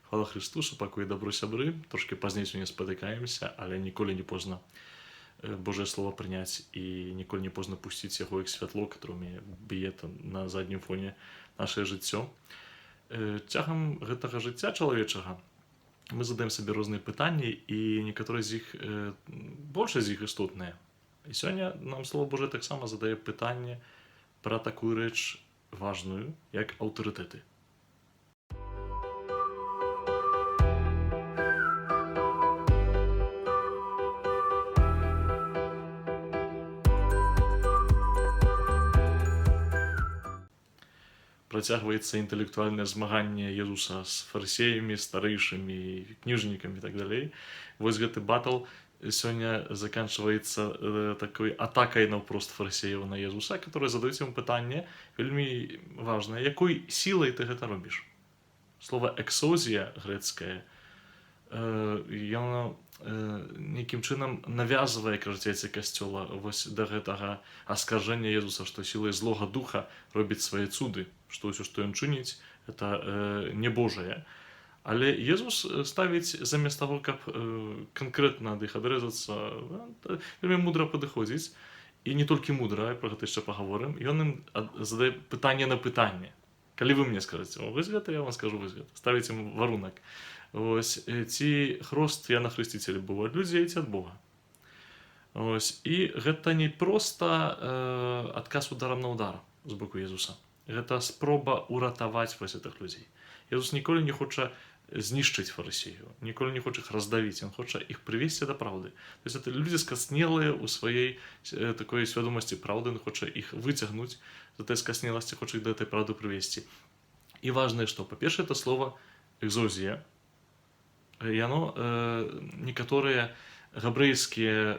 Хвала Христу, супакуй і добро сябры. Трошки пазней сёння спатыкаемся, але ніколі не позна Божае Слово прыняць і ніколі не позна пусціць яго як святло, которыми б'е на заднім фоне нашае жыццё. Цягам гэтага жыцця чалавечага мы задаем сабе розныя пытанні, і некаторыя з іх, большасць з іх істотныя. І сёння нам Слово Божае таксама задае пытанне пра такую рэч важную, як аўтарытэты. Працягваецца інтэлектуальнае змаганне Езуса з фарысеямі, старэйшымі, кніжнікамі і так далей. Вось гэты батл сёння заканчваецца такой атакай наўпрост фарысеяў на Езуса, которые задаюць яму пытанне вельмі важнае: якой сілай ты гэта робіш? Слова эксозія грэцкае, яно нейкім чынам навязвае, кажуць яйцы касцёла, вось да гэтага аскаржэння Езуса, што сілай злога духа робіць свае цуды, што ўсё, што ён чыніць, это не Божае. Але Езус ставіць замест таго, каб канкрэтна ад іх адрэзацца, вельмі мудра падыходзіць, і не толькі мудра, пра гэта яшчэ пагаворым, ён ім задае пытанне на пытанне. Калі вы мне скажаце: о, вось гэта, я вам скажу вось гэта. Ставіць ім варунак. Ось, ці хрост Яна Хрысціцеля быў ад людзей ці ад Бога? Ось, і гэта не проста адказ ударам на удар з боку Езуса. Гэта спроба уратаваць вось гэтых людзей. Езус ніколі не хоча знішчыць фарысеяў, ніколі не хоча іх раздавіць, ён хоча іх прывесці да праўды. То есть это людзі скаснелыя ў сваёй такой свядомасці праўды, ён хоча іх выцягнуць з гэтай скаснеласці, хоча іх да гэтай праўды прывесці. І важнае, што, па-першае, это слова экзозія. Яно некаторыя габрэйскія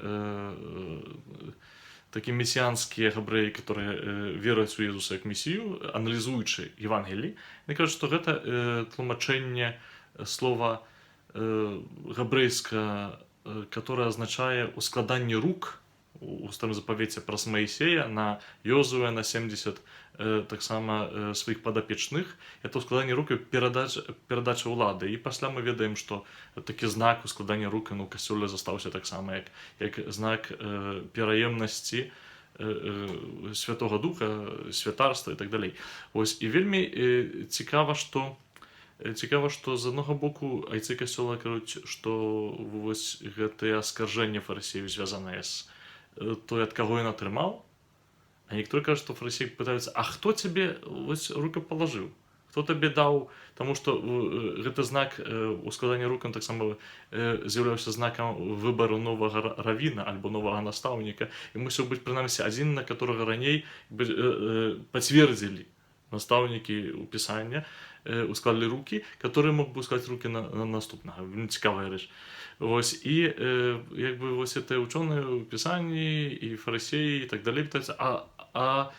такія месіянскія габрэі, которые веруюць у Езуса як месію, аналізуючы Евангелій, яны кажуць, што гэта тлумачэнне слова габрэйска, которое азначае ускладанне рук у старым запавеце праз Маісея на Йозуэ, на 70 таксама сваіх падапечных. Это ускладанне рук і перадача ўлады. І пасля мы ведаем, што такі знак ускладання рук у касцёле застаўся таксама як знак пераемнасці Святога Духа, святарства і так далей. Ось, і вельмі цікава, што з аднаго боку айцы касцёла кажуць, што вось гэтае аскаржэнне фарысеяў звязанае з той, ад каго ён атрымаў. А некаторыя кажуць, што фарысеі пытаюцца: а хто цябе вось рукапалажыў? Хто табе даў? Таму што гэты знак ускладання рук таксама з'яўляўся знакам выбару новага равіна альбо новага настаўніка. І мусіў быць прынамсі адзін, на которага раней пацвердзілі настаўнікі ў пісання, ускладалі рукі, который мог бы ускладаць рукі на наступнага. Цікавая рэч. Вось, і як бы вось гэтыя учоныя ў пісанні і фарысеі і так далей пытаюцца: а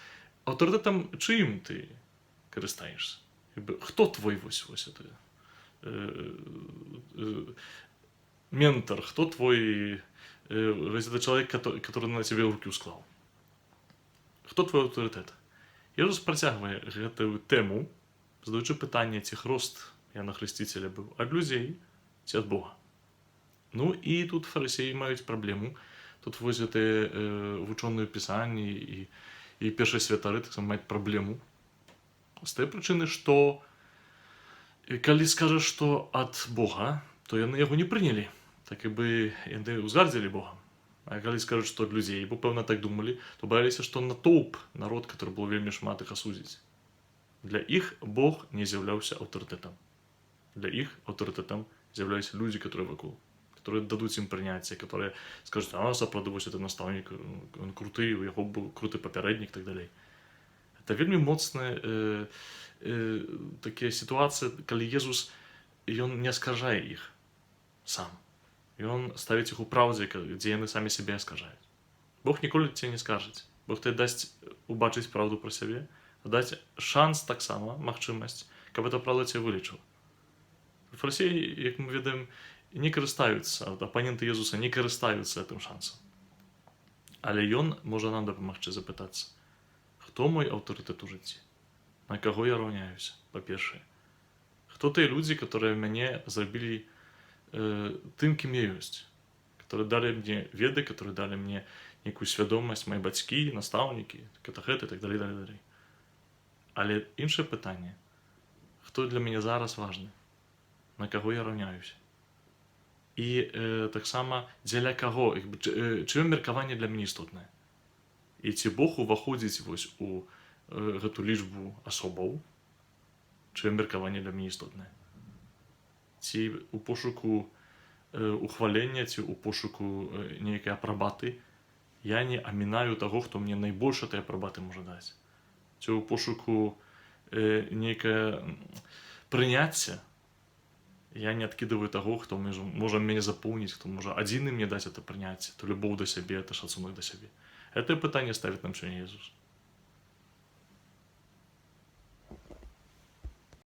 аўтарытэтам чыім ты карыстаешся? Хто твой вось это ментор, хто твой это чалавек, который на цябе рукі ўсклаў? Хто твой аўтарытэт? Езус працягвае гэтую тэму, задаючы пытанне, ці хрост Яна Хрысціцеля быў ад людзей ці ад Бога. Ну і тут фарысеі маюць праблему. Тут вось гэтыя вучоныя пісанні і першыя святары таксама маюць праблему. З той прычыны, што калі скажаш, што ад Бога, то яны яго не прынялі. Так і бы яны ўзгардзілі Бога. А калі скажуць, што ад людзей, бо пэўна так думалі, то баяліся, што натоўп, народ, который было вельмі шмат, іх асудзіць. Для іх Бог не з'яўляўся аўтарытэтам. Для іх аўтарытэтам з'яўляюцца людзі, которые вакол, которые дадуць ім прыняцце, которые скажуць: а сапраўды вось это настаўнік, он круты, у яго быў круты папярэднік і так далей. Это вельмі моцная такія сітуацыі, калі Езус ён не аскаржае іх сам. Ён ставіць іх у праўдзе, дзе яны самі сябе аскаржаюць. Бог ніколі цябе не скажыць. Бог тебе дасць убачыць праўду пра сябе, даць шанс таксама, магчымасць, каб эта праўда цябе вылечыла. Фарысеі, як мы ведаем, не карыстаюцца, апаненты Езуса не карыстаюцца гэтым шансам. Але ён можа нам дапамагчы запытацца: хто мой аўтарытэт у жыцці? На каго я раўняюся, па-першае? Хто тыя людзі, которые мяне зрабілі тым, кім я ёсць, которые далі мне веды, которые далі мне нейкую свядомасць, мае бацькі, настаўнікі, катахэты і так далей, далей, далей. Але іншае пытанне, хто для мяне зараз важны, на каго я раўняюся. І таксама дзеля каго, чыё меркаванне для мяне істотнае. І ці Бог уваходзіць вось у гэту лічбу асобаў, чыё меркаванне для мяне істотнае. Ці у пошуку ухвалення, ці у пошуку нейкай апрабаты я не амінаю таго, хто мне найбольш этой апрабаты можа даць. Ці ў пошуку нейкае прыняцця я не адкідываю таго, хто можа мяне запоўніць, хто можа адзіны мне даць это прыняцце, то любоў да сябе, это шацунак да сябе. Гэтае пытанне ставіць нам сёння Езус.